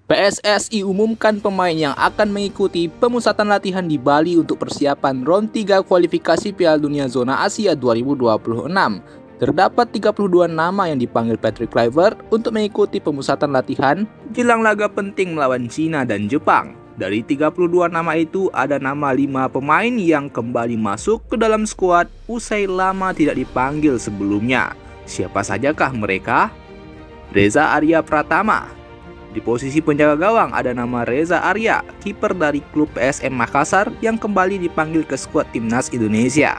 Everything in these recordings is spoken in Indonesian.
PSSI umumkan pemain yang akan mengikuti pemusatan latihan di Bali untuk persiapan round 3 kualifikasi Piala Dunia Zona Asia 2026. Terdapat 32 nama yang dipanggil Patrick Kluivert untuk mengikuti pemusatan latihan jelang laga penting melawan Cina dan Jepang. Dari 32 nama itu, ada nama 5 pemain yang kembali masuk ke dalam skuad usai lama tidak dipanggil sebelumnya. Siapa sajakah mereka? Reza Arya Pratama. Di posisi penjaga gawang ada nama Reza Arya, kiper dari klub PSM Makassar yang kembali dipanggil ke skuad timnas Indonesia.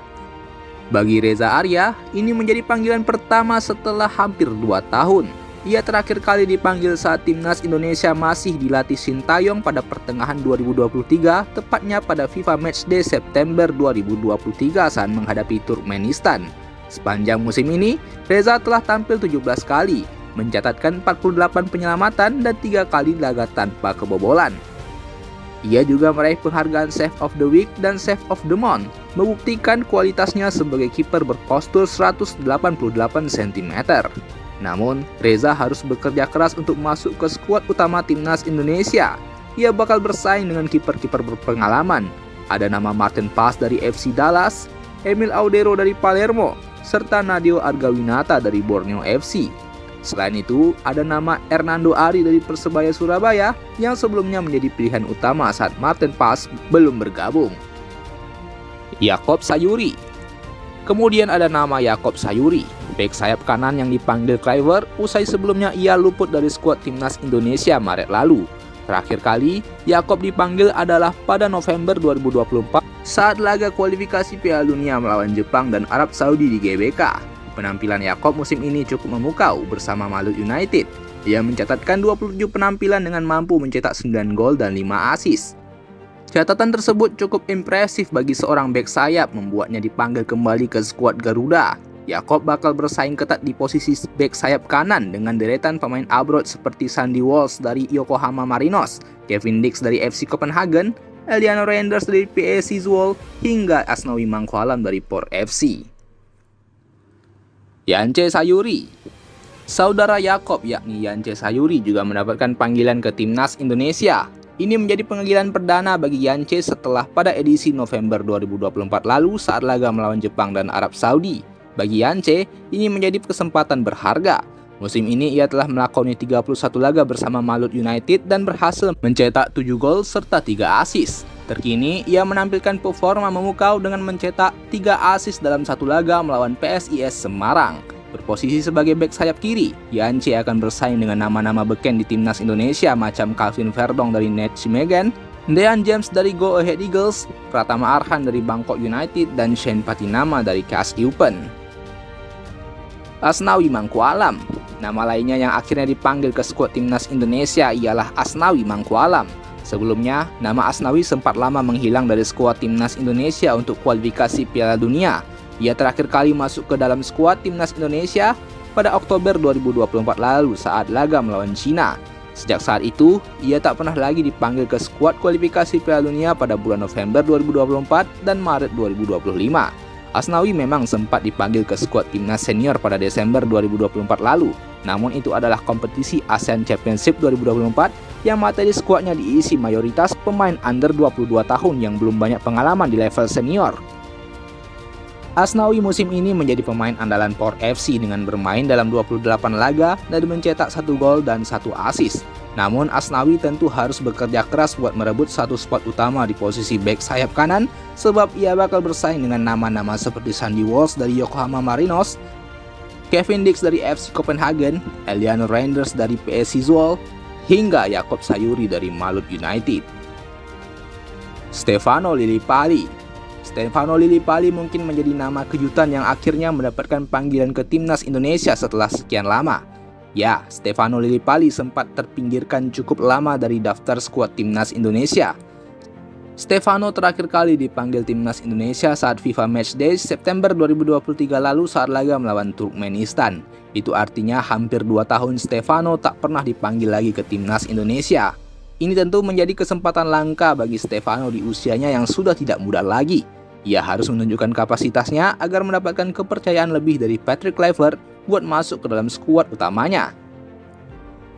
Bagi Reza Arya, ini menjadi panggilan pertama setelah hampir 2 tahun. Ia terakhir kali dipanggil saat timnas Indonesia masih dilatih Sintayong pada pertengahan 2023, tepatnya pada FIFA Matchday September 2023 saat menghadapi Turkmenistan. Sepanjang musim ini, Reza telah tampil 17 kali, mencatatkan 48 penyelamatan dan 3 kali laga tanpa kebobolan. Ia juga meraih penghargaan Save of the Week dan Save of the Month, membuktikan kualitasnya sebagai kiper berpostur 188 cm. Namun, Reza harus bekerja keras untuk masuk ke skuad utama timnas Indonesia. Ia bakal bersaing dengan kiper-kiper berpengalaman. Ada nama Martin Paes dari FC Dallas, Emil Audero dari Palermo, serta Nadio Argawinata dari Borneo FC. Selain itu, ada nama Hernando Ari dari Persebaya Surabaya yang sebelumnya menjadi pilihan utama saat Martin Paes belum bergabung. Yakob Sayuri. Kemudian ada nama Yakob Sayuri, bek sayap kanan yang dipanggil Kluivert usai sebelumnya ia luput dari skuad timnas Indonesia Maret lalu. Terakhir kali Yakob dipanggil adalah pada November 2024 saat laga kualifikasi Piala Dunia melawan Jepang dan Arab Saudi di GBK. Penampilan Yakob musim ini cukup memukau bersama Malut United. Ia mencatatkan 27 penampilan dengan mampu mencetak 9 gol dan 5 assist. Catatan tersebut cukup impresif bagi seorang bek sayap, membuatnya dipanggil kembali ke skuad Garuda. Yakob bakal bersaing ketat di posisi bek sayap kanan dengan deretan pemain abroad seperti Sandy Walsh dari Yokohama Marinos, Kevin Dix dari FC Copenhagen, Eliano Reinders dari PSV Zwolle, hingga Asnawi Mangkualam dari Port FC. Yance Sayuri. Saudara Yakob yakni Yance Sayuri juga mendapatkan panggilan ke timnas Indonesia. Ini menjadi panggilan perdana bagi Yance setelah pada edisi November 2024 lalu saat laga melawan Jepang dan Arab Saudi. Bagi Yance, ini menjadi kesempatan berharga. Musim ini ia telah melakoni 31 laga bersama Malut United dan berhasil mencetak 7 gol serta 3 assist. Terkini, ia menampilkan performa memukau dengan mencetak 3 assist dalam 1 laga melawan PSIS Semarang. Berposisi sebagai bek sayap kiri, Yance akan bersaing dengan nama-nama beken di timnas Indonesia macam Calvin Verdong dari Nijmegen, Dean James dari Go Ahead Eagles, Pratama Arhan dari Bangkok United, dan Shane Patinama dari KAS Eupen. Asnawi Mangkualam. Nama lainnya yang akhirnya dipanggil ke skuad timnas Indonesia ialah Asnawi Mangkualam. Sebelumnya, nama Asnawi sempat lama menghilang dari skuad timnas Indonesia untuk kualifikasi Piala Dunia. Ia terakhir kali masuk ke dalam skuad timnas Indonesia pada Oktober 2024 lalu saat laga melawan Cina. Sejak saat itu, ia tak pernah lagi dipanggil ke skuad kualifikasi Piala Dunia pada bulan November 2024 dan Maret 2025. Asnawi memang sempat dipanggil ke skuad timnas senior pada Desember 2024 lalu. Namun itu adalah kompetisi ASEAN Championship 2024 yang materi skuadnya diisi mayoritas pemain under 22 tahun yang belum banyak pengalaman di level senior. Asnawi musim ini menjadi pemain andalan Port FC dengan bermain dalam 28 laga dan mencetak 1 gol dan 1 assist. Namun Asnawi tentu harus bekerja keras buat merebut satu spot utama di posisi bek sayap kanan sebab ia bakal bersaing dengan nama-nama seperti Sandy Walsh dari Yokohama Marinos, Kevin Dix dari FC Copenhagen, Eliano Reinders dari PSV Zwolle, hingga Yakob Sayuri dari Malut United. Stefano Lillipali. Stefano Lillipali mungkin menjadi nama kejutan yang akhirnya mendapatkan panggilan ke timnas Indonesia setelah sekian lama. Ya, Stefano Lillipali sempat terpinggirkan cukup lama dari daftar skuad timnas Indonesia. Stefano terakhir kali dipanggil timnas Indonesia saat FIFA Matchday September 2023 lalu saat laga melawan Turkmenistan. Itu artinya hampir 2 tahun Stefano tak pernah dipanggil lagi ke timnas Indonesia. Ini tentu menjadi kesempatan langka bagi Stefano di usianya yang sudah tidak muda lagi. Ia harus menunjukkan kapasitasnya agar mendapatkan kepercayaan lebih dari Patrick Kluivert buat masuk ke dalam skuad utamanya.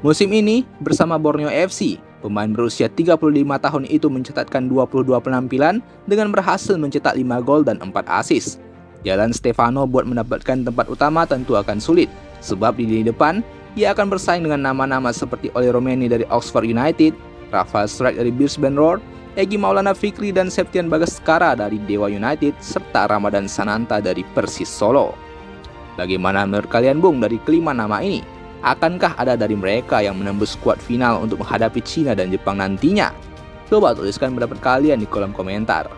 Musim ini, bersama Borneo FC, pemain berusia 35 tahun itu mencatatkan 22 penampilan dengan berhasil mencetak 5 gol dan 4 assist. Jalan Stefano buat mendapatkan tempat utama tentu akan sulit, sebab di lini depan, ia akan bersaing dengan nama-nama seperti Oli Romeni dari Oxford United, Rafael Struijk dari Brisbane Roar, Egy Maulana Fikri dan Septian Bagaskara dari Dewa United, serta Ramadan Sananta dari Persis Solo. Bagaimana menurut kalian Bung dari kelima nama ini? Akankah ada dari mereka yang menembus skuad final untuk menghadapi Cina dan Jepang nantinya? Coba tuliskan pendapat kalian di kolom komentar.